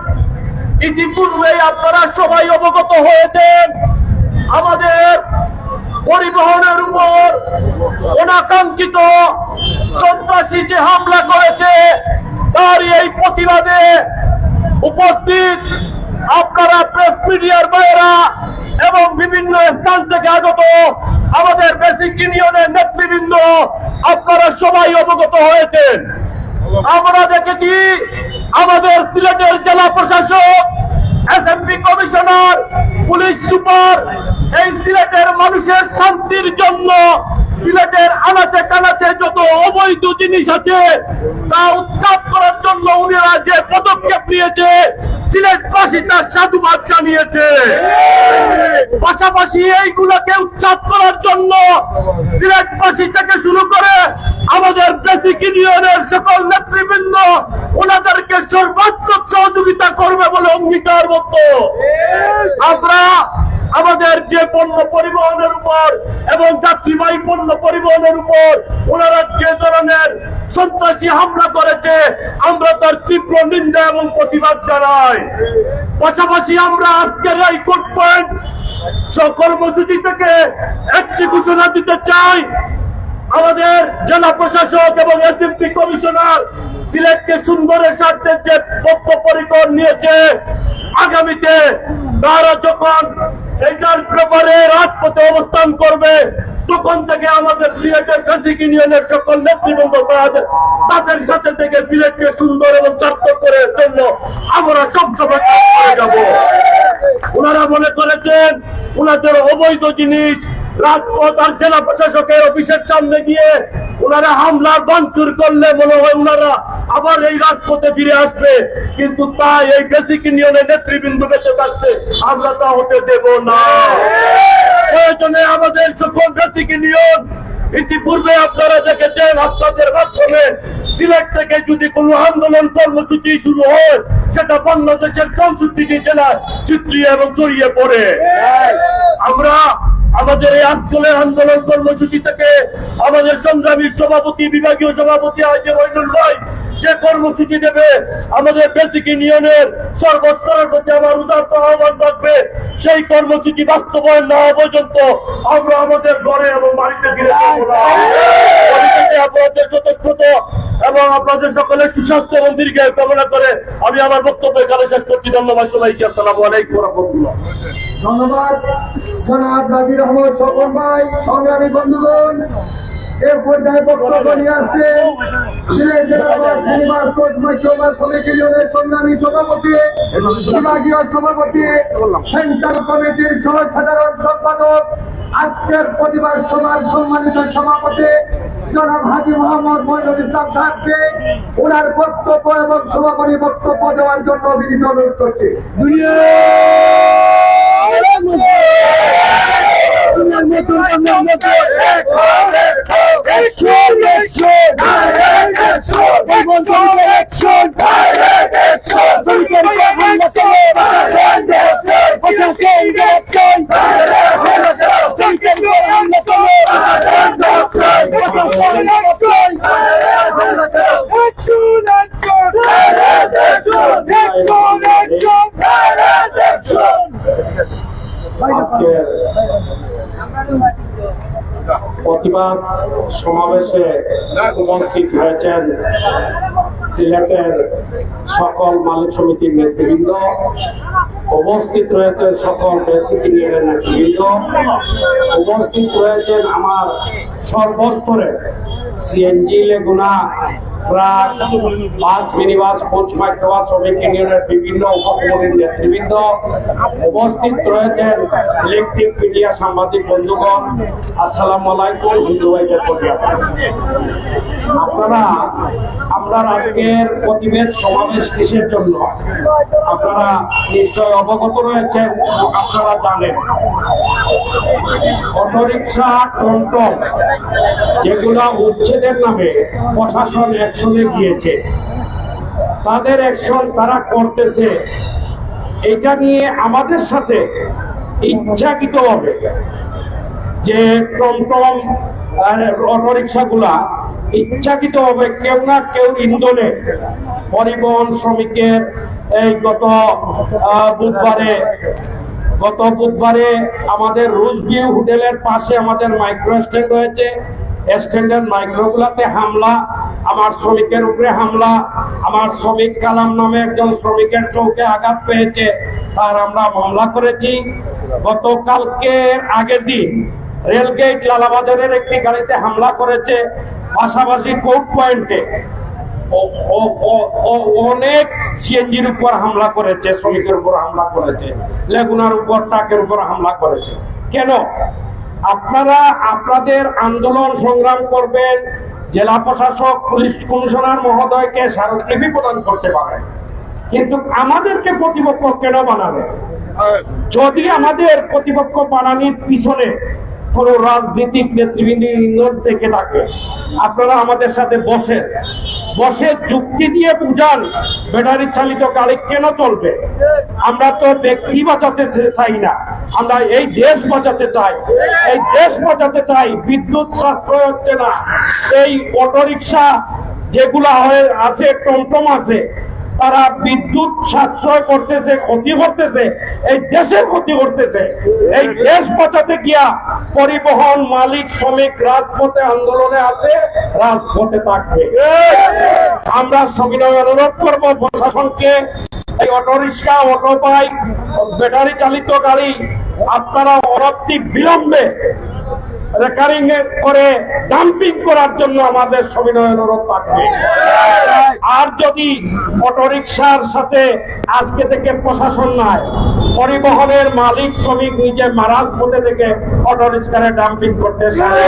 ইতিপূর্বে আপনারা সবাই অবগত হয়েছেন। আমাদের পরিবহনের উপর অনাকাঙ্ক্ষিত সন্ত্রাসী যে হামলা করেছে তার এই প্রতিবাদে উপস্থিত আপনারা প্রেস মিডিয়ার বাইরা এবং বিভিন্ন স্থান থেকে আগত আমাদের বেসিক ইউনিয়নের নেতৃবৃন্দ আপনারা সবাই অবগত হয়েছেন। আমরা দেখেছি আমাদের সিলেটের জেলা প্রশাসক, এসএমপি কমিশনার, পুলিশ সুপার এই সিলেটের মানুষের শান্তির জন্য সিলেটের আনাচে কানাচে যত অবৈধ জিনিস আছে তা উৎখাত করার জন্য উনারা যে পদক্ষেপ নিয়েছে সিলেটবাসী তার সাধুবাদ জানিয়েছে। পাশাপাশি এইগুলোকে উৎখাত করার জন্য সিলেটবাসী থেকে শুরু করে আমাদের বেসিক ইউনিয়নের সকল নেতৃবৃন্দ ওনাদেরকে সর্বাত্মক সহযোগিতা করবে বলে অঙ্গীকারবদ্ধ। আমরা আমাদের যে পণ্য পরিবহনের উপর এবং যাত্রীবাহী পণ্য পরিবহনের উপর ওনারা যে ধরনের সন্ত্রাসী হামলা করেছে আমরা তার তীব্র নিন্দা এবং প্রতিবাদ জানাই। পাশাপাশি আমরা আজকের এই কোর্ট পয়েন্ট কর্মসূচি থেকে একটি ঘোষণা দিতে চাই। আমাদের জেলা প্রশাসক এবং এসএমপি কমিশনার সিলেটকে সুন্দরের স্বার্থে যে বদ্ধপরিকর নিয়েছে, আগামীতে তারা যখন এটার ব্যাপারে রাজপথে অবস্থান করবে তখন থেকে আমাদের সিলেটের বেসিক ইউনিয়নের সকল নেতৃবৃন্দ তাদের সাথে থেকে সিলেটকে সুন্দর এবং সার্থক করার জন্য আমরা সবসময় কাজ করে যাব। ওনারা মনে করেছেন ওনাদের অবৈধ জিনিস রাজপথ আর জেলা প্রশাসকের অফিসের সামনে গিয়ে ওনারা হামলার ভাঙচুর করলে মনে হয় ওনারা আবার এই রাজপথে ফিরে আসবে, কিন্তু তাই এই বেসিক ইউনিয়নের নেতৃবৃন্দ বেঁচে থাকবে আমরা তা হতে দেব না। প্রয়োজনে আমাদের সকল বেসিক ইউনিয়ন ইতিপূর্বে আপনারা দেখেছেন আপনাদের মাধ্যমে সিলেট থেকে যদি কোনো আন্দোলন কর্মসূচি শুরু হয় সেটা বাংলাদেশের 64টি জেলায় ছিটিয়ে এবং ছড়িয়ে পড়ে। আমরা আমাদের এই আন্দোলন কর্মসূচি থেকে আমাদের সংগ্রামী সভাপতি, বিভাগীয় সভাপতি আজকে মইনুল ভাই যে কর্মসূচি দেবে আমাদের বেসিক ইউনিয়নের সর্বস্তরের প্রতি আমার উদাত্ত আহ্বান থাকবে, সেই কর্মসূচি বাস্তবায়ন না হওয়া পর্যন্ত আমরা আমাদের ঘরে এবং বাড়িতে ফিরে যাব না। আপনাদের যথেষ্ট এবং আপনাদের সকলের সুস্বাস্থ্য এবং দীর্ঘায়ু কামনা করে আমি আমার বক্তব্য এখানে শেষ করছি। ধন্যবাদ সবাইকে। আসসালামু আলাইকুম ওয়া রাহমাতুল্লাহ। ধন্যবাদ জনাব নাজির আহমদ শকত ভাই। সংগ্রামী বন্ধুগণ, এর পর্যায়ে বক্তব্য নিয়ে আসছেন সিলেট জেলা বাস কমিটি ইউনিয়নের সংগ্রামী সভাপতি, বিভাগীয় সভাপতি, সেন্ট্রাল কমিটির সাধারণ সম্পাদক, আজকের প্রতিবাদ সভার সম্মানিত সভাপতি জনাব হাজী মোহাম্মদ মইনুল ইসলাম সাহেবকে ওনার বক্তব্য এবং সভাপতি বক্তব্য দেওয়ার জন্য বিনীত অনুরোধ করছি। Action! প্রতিবাদ সমাবেশে উপস্থিত হয়েছেন সিলেটের সকল মালিক সমিতির নেতৃবৃন্দ, উপস্থিত রয়েছেন সকল বেসিক ইউনিয়নের নেতৃবৃন্দ, উপস্থিত রয়েছেন আমার সর্বস্তরে সিএনজি, লেগুনা, ট্রাক, বাস, মিনিবাস, কোচ, মাইক্রোবাস শ্রমিক ইউনিয়নের বিভিন্ন উপকমিটির নেতৃবৃন্দ, উপস্থিত রয়েছেন ইলেকট্রিক মিডিয়া সাংবাদিক বন্ধুগণ, আসসালামু আলাইকুম। হিন্দু ভাইদের প্রতি আমরা আজকের প্রতিবেদ সমাবেশ কিসের জন্য আপনারা নিশ্চয় অবগত রয়েছেন, আপনারা জানেন অটোরিকশা, টমটম যেগুলা উচ্ছেদের নামে প্রশাসন অ্যাকশনে গিয়েছে, তাদের অ্যাকশন তারা করতেছে। এটা নিয়ে আমাদের সাথে ইচ্ছাকৃত হবে যে টমটম আর অটোরিকশা গুলা ইচ্ছাকৃত হবে কেউ না কেউ ইন্ধনে পরিবহন শ্রমিকের এই গত বুধবারে আমাদের রুজভিউ হোটেলের পাশে আমাদের মাইক্রো স্ট্যান্ড রয়েছে, স্ট্যান্ডের মাইক্রোগুলাতে হামলা, আমার শ্রমিকের উপরে হামলা, আমার শ্রমিক কালাম নামে একজন শ্রমিকের চৌকে আঘাত পেয়েছে, তার আমরা মামলা করেছি। গতকালকে আগের দিন রেলগেট লালাবাজারের একটি গাড়িতে হামলা করেছে, পাশাপাশি কোর্ট পয়েন্টে অনেক সিএনজির উপর হামলা করেছে, শ্রমিকের উপর হামলা করেছে, লেগুনার উপর, ট্রাকের উপর হামলা করেছে। কেন? আপনারা আপনাদের আন্দোলন সংগ্রাম করবেন, জেলা প্রশাসক, পুলিশ কমিশনার মহোদয়কে স্মারকলিপি প্রদান করতে পারেন, কিন্তু আমাদেরকে প্রতিপক্ষ কেন বানাবে? যদি আমাদের প্রতিপক্ষ বানানির পিছনে কোন রাজনৈতিক নেতৃবৃন্দ থেকে থাকে, আপনারা আমাদের সাথে বসে যুক্তি দিয়ে বুঝান ব্যাটারি চালিত গাড়ি কেন চলবে। আমরা তো ব্যক্তি বাঁচাতে চাই না, আমরা এই দেশ বাঁচাতে চাই। এই দেশ বাঁচাতে চাই, বিদ্যুৎ সাশ্রয় হচ্ছে না। এই অটোরিকশা যেগুলা আছে, টমটম আছে, তারা বিদ্যুৎ সাশ্রয় করতেছে, ক্ষতি করতেছে, এই দেশের ক্ষতি করতেছে। এই দেশ বাঁচাতে গিয়া পরিবহন মালিক শ্রমিক রাজপথে আন্দোলনে আছে, রাজপথে থাকবে। আমরা সবিনয় অনুরোধ করব প্রশাসনকে, এই অটোরিক্সা, অটো বাইক, ব্যাটারি চালিত গাড়ি আপনারা অনতি বিলম্বে রেকারিং করে ডাম্পিং করার জন্য আমাদের সবিনয় অনুরোধ থাকবে। আর যদি অটোরিকশার সাথে আজকে থেকে প্রশাসন নাই, পরিবহনের মালিক শ্রমিক নিজে মারাজ পথে থেকে অটোরিকশারে ডাম্পিং করতে চায়।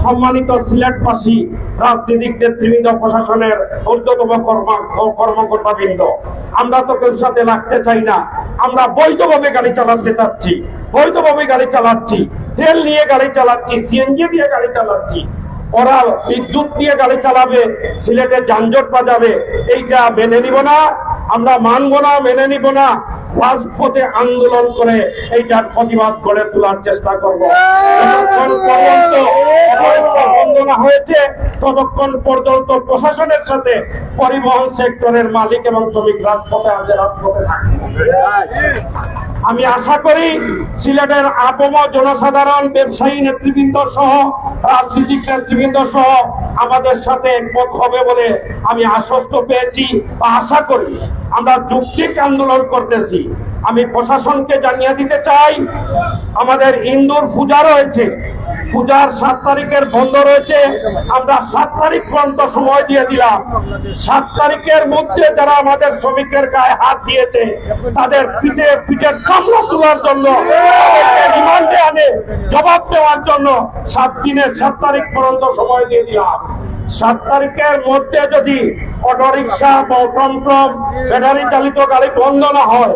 সম্মানিত সিলেটবাসী, রাজনৈতিক নেতৃবৃন্দ, প্রশাসনের ঊর্ধ্বতম কর্মকর্তাবৃন্দ, আমরা তো কেউ সাথে লাগতে চাই না। আমরা বৈধভাবে গাড়ি চালাতে চাচ্ছি, বৈধভাবে গাড়ি চালাচ্ছি, তেল নিয়ে গাড়ি চালাচ্ছি, সিএনজি দিয়ে গাড়ি চালাচ্ছি। ওরা বিদ্যুৎ দিয়ে গাড়ি চালাবে, সিলেটে যানজট বাজাবে, এইটা মেনে নিব না, আমরা মানব না, মেনে নিব না। রাজপথে আন্দোলন করে এইটার প্রতিবাদ গড়ে তোলার চেষ্টা করব। হয়েছে ততক্ষণ পর্যন্ত প্রশাসনের সাথে পরিবহন সেক্টরের মালিক এবং শ্রমিক রাজপথে আছে, রাজপথে থাকবে। আমি আশা করি সিলেটের আপাম জনসাধারণ, ব্যবসায়ী নেতৃবৃন্দ সহ, রাজনৈতিক নেতৃবৃন্দ সহ আমাদের সাথে একমত হবে বলে আমি আশ্বস্ত পেয়েছি বা আশা করি। আমরা যৌক্তিক আন্দোলন করতেছি। আমি প্রশাসনকে জানিয়ে দিতে চাই, আমাদের ইন্দুর পূজা রয়েছে, পূজার 7 তারিখের বন্ধ রয়েছে। আমরা 7 তারিখ পর্যন্ত সময় দিয়ে দিলাম। 7 তারিখের মধ্যে যারা আমাদের শ্রমিকের গায়ে হাত দিয়েছে তাদের পিঠের চামড়া তোলার জন্য, রিমান্ডে আনে জবাব দেওয়ার জন্য 7 দিনের 7 তারিখ পর্যন্ত সময় দিয়ে দিলাম। 7 তারিখের মধ্যে যদি অটোরিকশা, টমটম, ব্যাটারি চালিত গাড়ি বন্ধ না হয়,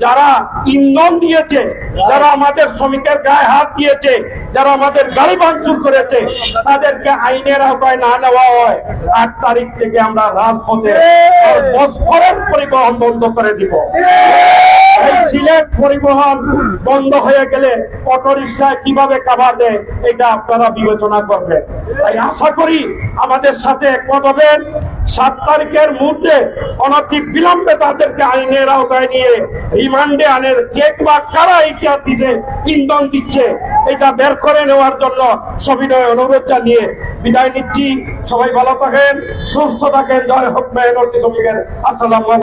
যারা ইন্ধন দিয়েছে, যারা আমাদের শ্রমিকের গায়ে হাত দিয়েছে, যারা আমাদের গাড়ি ভাঙচুর করেছে, তাদেরকে আইনের আওতায় না নেওয়া হয়, 8 তারিখ থেকে আমরা রাজপথে বস্ফোরক পরিবহন বন্ধ করে দিব। এই সিলেট পরিবহন বন্ধ হয়ে গেলে অটোরিকশায় কিভাবে কাভার দেয়, এটা আপনারা বিবেচনা করবেন। তাই আশা করি আমাদের সাথে একমত হবেন। 7 তারিখের মধ্যে অনতি বিলম্বে তাদেরকে আইনের আওতায় নিয়ে রিমান্ডে আনের, কে বা কারা ইতিহাস দিচ্ছে, ইন্ধন দিচ্ছে, এটা বের করে নেওয়ার জন্য সবিনয় অনুরোধ জানিয়ে বিদায় নিচ্ছি। সবাই ভালো থাকেন, সুস্থ থাকেন। জয় হোক মেহনতি শ্রমিকের। আসসালামু আলাইকুম।